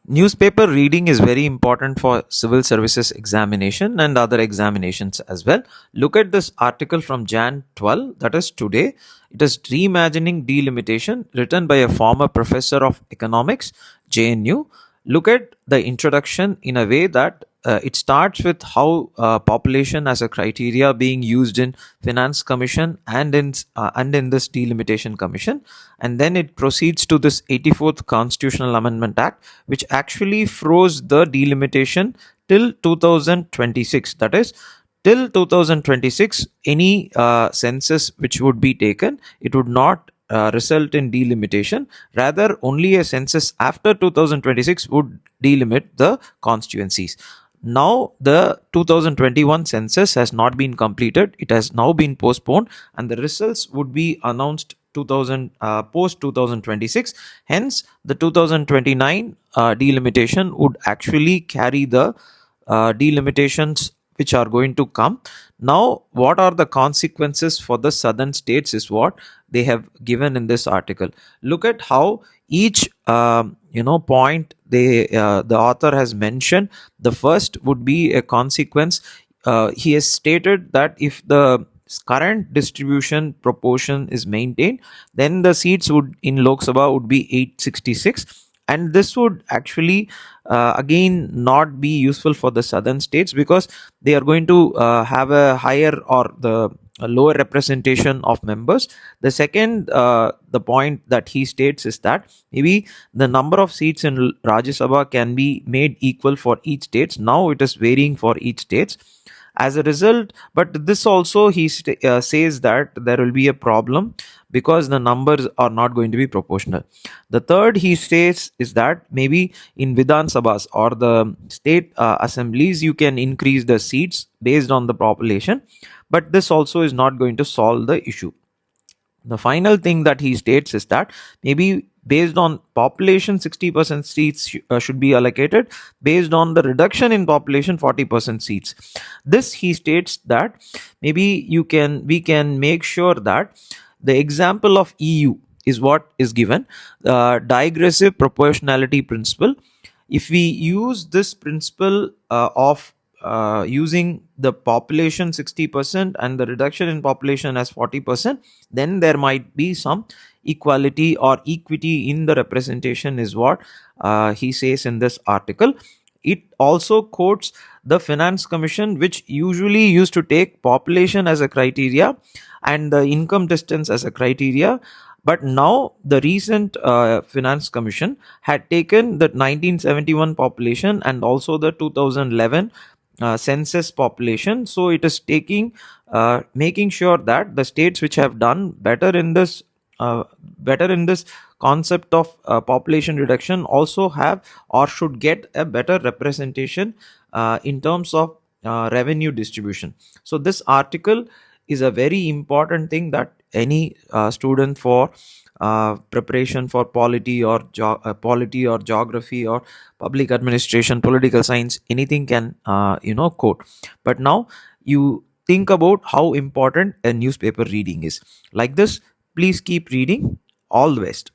Newspaper reading is very important for civil services examination and other examinations as well. Look at this article from Jan 12, that is today. It is Reimagining Delimitation, written by a former professor of economics, JNU. Look at the introduction in a way that it starts with how population as a criteria being used in finance commission and in this delimitation commission, and then it proceeds to this 84th constitutional amendment act, which actually froze the delimitation till 2026. That is, till 2026 any census which would be taken, it would not result in delimitation. Rather, only a census after 2026 would delimit the constituencies. Now the 2021 census has not been completed, it has now been postponed, and the results would be announced 2000 post 2026. Hence the 2029 delimitation would actually carry the delimitations which are going to come. Now, what are the consequences for the southern states is what they have given in this article. Look at how each point the author has mentioned. The first would be a consequence. He has stated that if the current distribution proportion is maintained, then the seats would in Lok Sabha would be 866, and this would actually again not be useful for the southern states, because they are going to have a higher or the a lower representation of members. The second the point that he states is that maybe the number of seats in Rajya Sabha can be made equal for each state. Now it is varying for each state. As a result, but this also he says that there will be a problem because the numbers are not going to be proportional. The third he states is that maybe in Vidhan Sabhas or the state assemblies, you can increase the seats based on the population, but this also is not going to solve the issue. The final thing that he states is that maybe based on population 60% seats should be allocated, based on the reduction in population 40% seats. This he states that maybe we can make sure that the example of EU is what is given, digressive proportionality principle. If we use this principle of using the population 60% and the reduction in population as 40%, then there might be some equality or equity in the representation, is what he says in this article. It also quotes the finance commission, which usually used to take population as a criteria and the income distance as a criteria, but now the recent finance commission had taken the 1971 population and also the 2011 census population. So it is making sure that the states which have done better in this concept of population reduction also have or should get a better representation in terms of revenue distribution. So this article is a very important thing that any student for preparation for polity or geography or public administration, political science, anything can quote. But now you think about how important a newspaper reading is. Like this, please keep reading. All the best.